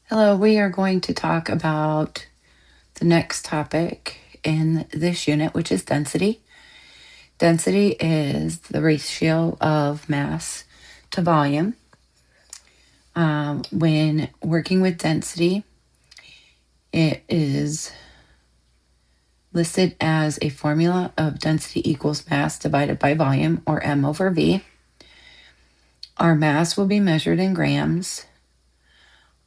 Hello, we are going to talk about the next topic in this unit, which is density. Density is the ratio of mass to volume. When working with density, it is listed as a formula of density equals mass divided by volume, or M over V. Our mass will be measured in grams.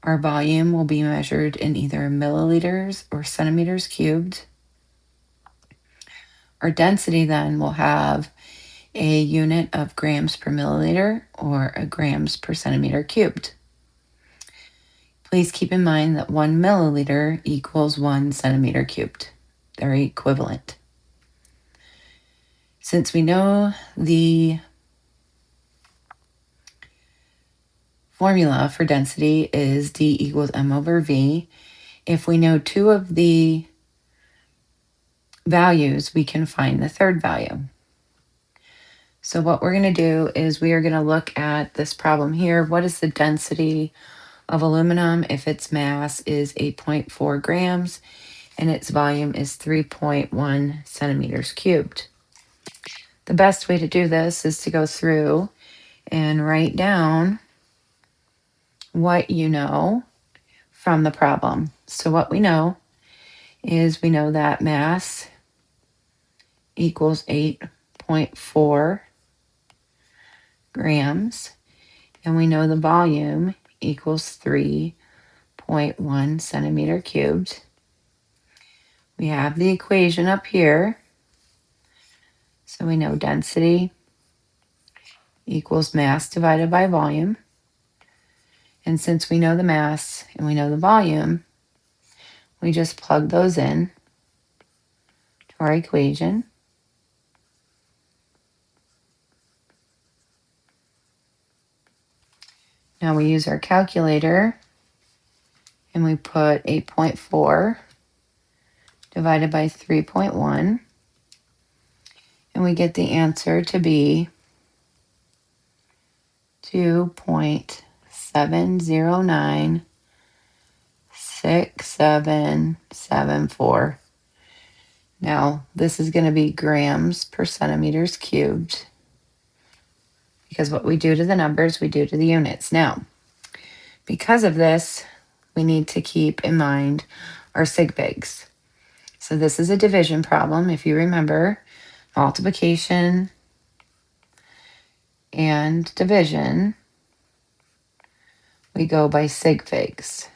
Our volume will be measured in either milliliters or centimeters cubed. Our density then will have a unit of grams per milliliter or a grams per centimeter cubed. Please keep in mind that 1 milliliter equals 1 centimeter cubed. They're equivalent. Since we know the formula for density is D equals M over V, if we know two of the values, we can find the third value. So what we're going to do is we are going to look at this problem here. What is the density of aluminum if its mass is 8.4 grams and its volume is 3.1 centimeters cubed? The best way to do this is to go through and write down what you know from the problem. So what we know is we know that mass equals 8.4 grams, and we know the volume equals 3.1 centimeter cubed. We have the equation up here. So we know density equals mass divided by volume. And since we know the mass and we know the volume, we just plug those in to our equation. Now we use our calculator and we put 8.4 divided by 3.1, and we get the answer to be 2.7096774. Now, this is going to be grams per centimeters cubed, because what we do to the numbers, we do to the units. Now, because of this, we need to keep in mind our sig figs. So this is a division problem. If you remember, multiplication and division, we go by sig figs.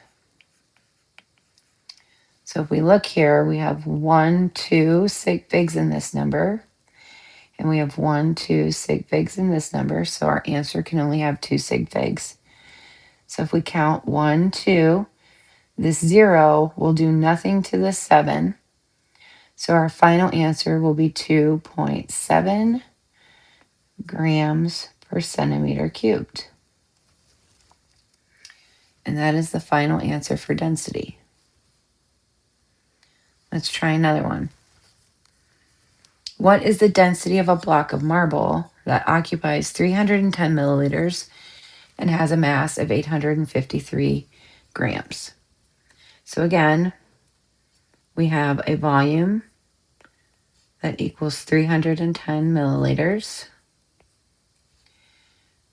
So if we look here, we have 1, 2 sig figs in this number, and we have 1, 2 sig figs in this number, so our answer can only have 2 sig figs. So if we count 1, 2, this 0 will do nothing to this 7, so our final answer will be 2.7 grams per centimeter cubed. And that is the final answer for density. Let's try another one. What is the density of a block of marble that occupies 310 milliliters and has a mass of 853 grams? So again, we have a volume that equals 310 milliliters.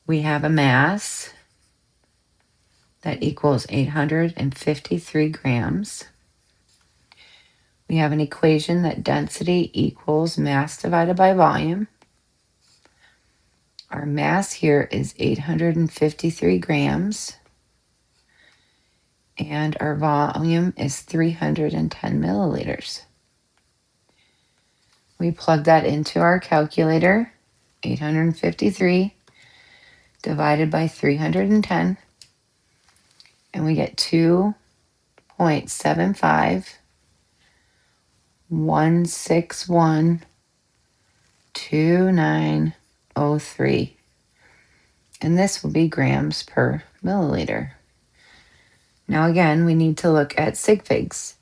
We have a mass that equals 853 grams. We have an equation that density equals mass divided by volume. Our mass here is 853 grams, and our volume is 310 milliliters. We plug that into our calculator, 853 divided by 310, and we get 2.751612903. And this will be grams per milliliter. Now again, we need to look at sig figs.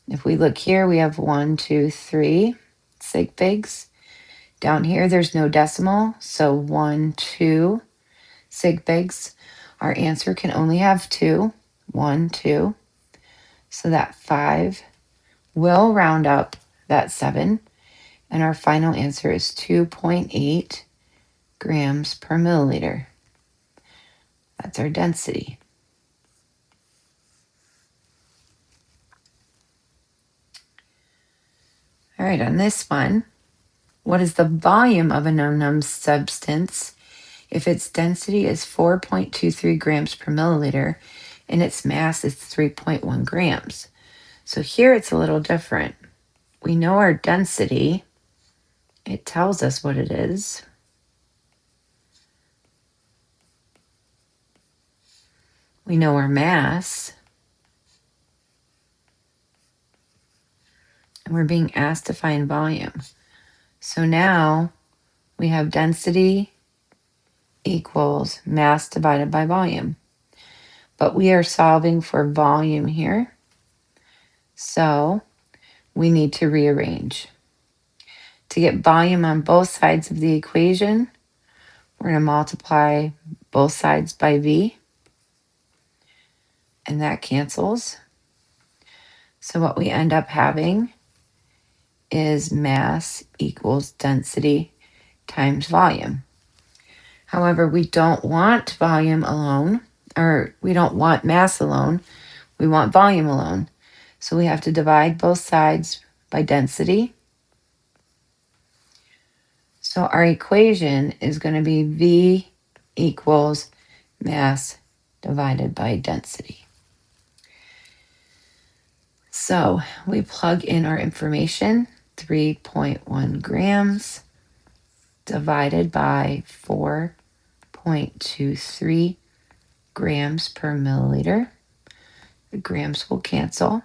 If we look here, we have 1, 2, 3 sig figs. Down here, there's no decimal, so 1, 2 sig figs. Our answer can only have 2, 2.12. So that 5 will round up that 7. And our final answer is 2.8 grams per milliliter. That's our density. All right, on this one, what is the volume of a num-num substance if its density is 4.23 grams per milliliter and its mass is 3.1 grams? So here it's a little different. We know our density. It tells us what it is. We know our mass. And we're being asked to find volume. So now we have density equals mass divided by volume. But we are solving for volume here. So we need to rearrange. To get volume on both sides of the equation, we're going to multiply both sides by V. And that cancels. So what we end up having is mass equals density times volume. However, we don't want volume alone, or we don't want mass alone. We want volume alone. So we have to divide both sides by density. So our equation is going to be V equals mass divided by density. So we plug in our information, 3.1 grams divided by 4.23 grams per milliliter. The grams will cancel.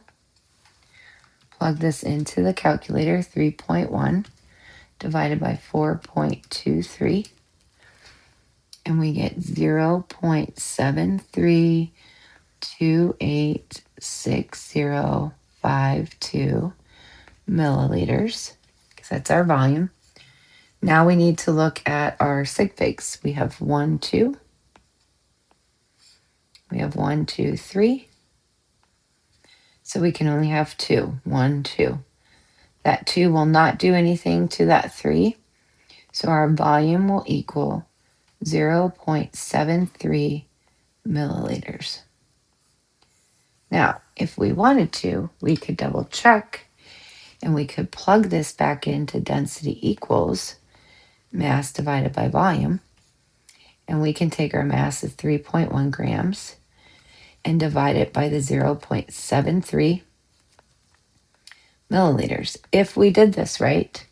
Plug this into the calculator, 3.1 divided by 4.23, and we get 0.73286052 milliliters, because that's our volume. Now we need to look at our sig figs. We have 1, 2. We have 1, 2, 3. So we can only have 2. 1, 2. That 2 will not do anything to that 3. So our volume will equal 0.73 milliliters. Now, if we wanted to, we could double check and we could plug this back into density equals mass divided by volume. And we can take our mass of 3.1 grams and divide it by the 0.73 milliliters. If we did this right,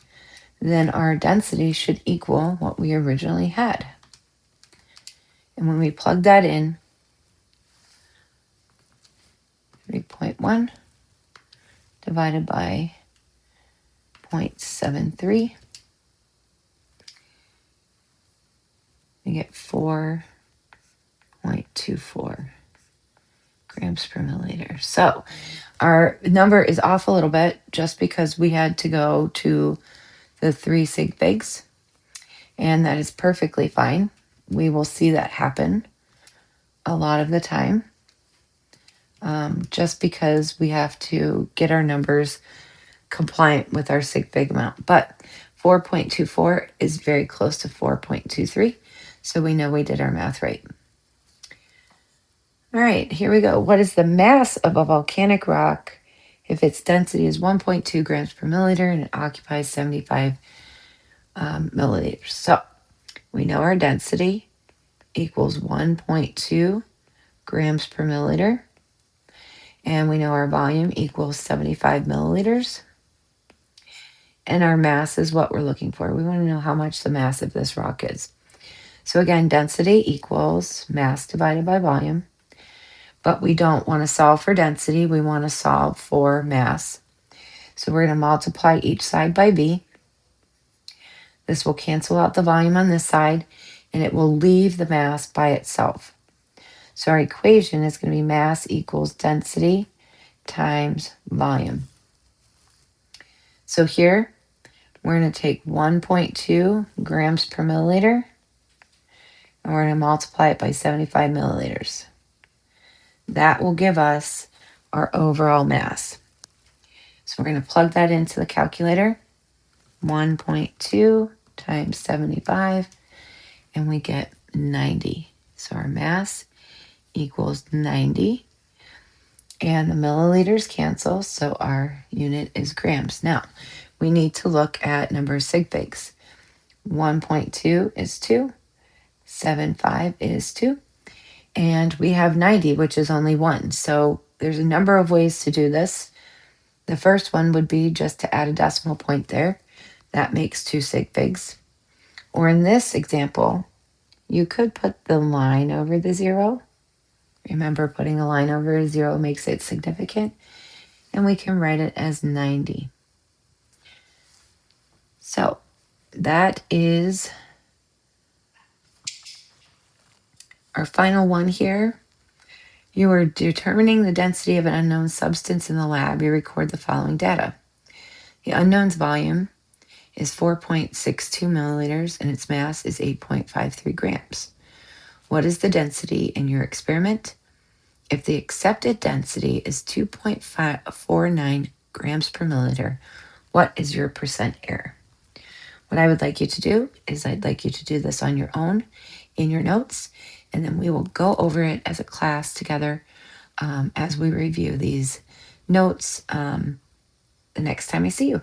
then our density should equal what we originally had. And when we plug that in, 3.1 divided by 0.73, we get 4.24 grams per milliliter. So our number is off a little bit just because we had to go to the 3 sig figs, and that is perfectly fine. We will see that happen a lot of the time, just because we have to get our numbers compliant with our sig fig amount. But 4.24 is very close to 4.23, so we know we did our math right. All right, here we go. What is the mass of a volcanic rock if its density is 1.2 grams per milliliter and it occupies 75 milliliters? So we know our density equals 1.2 grams per milliliter, and we know our volume equals 75 milliliters. And our mass is what we're looking for. We want to know how much the mass of this rock is. So again, density equals mass divided by volume. But we don't want to solve for density. We want to solve for mass. So we're going to multiply each side by V. This will cancel out the volume on this side, and it will leave the mass by itself. So our equation is going to be mass equals density times volume. So here, we're going to take 1.2 grams per milliliter, and we're going to multiply it by 75 milliliters. that will give us our overall mass. So we're going to plug that into the calculator. 1.2 times 75, and we get 90. So our mass equals 90. And the milliliters cancel, so our unit is grams. Now, we need to look at number of sig figs. 1.2 is 2, 7.5 is 2, and we have 90, which is only 1. So there's a number of ways to do this. The first one would be just to add a decimal point there. That makes 2 sig figs. Or in this example, you could put the line over the 0. Remember, putting a line over a 0 makes it significant. And we can write it as 90. So that is our final one here. You are determining the density of an unknown substance in the lab. You record the following data. The unknown's volume is 4.62 milliliters and its mass is 8.53 grams. What is the density in your experiment? If the accepted density is 2.49 grams per milliliter, what is your percent error? What I would like you to do is I'd like you to do this on your own in your notes, and then we will go over it as a class together as we review these notes the next time I see you.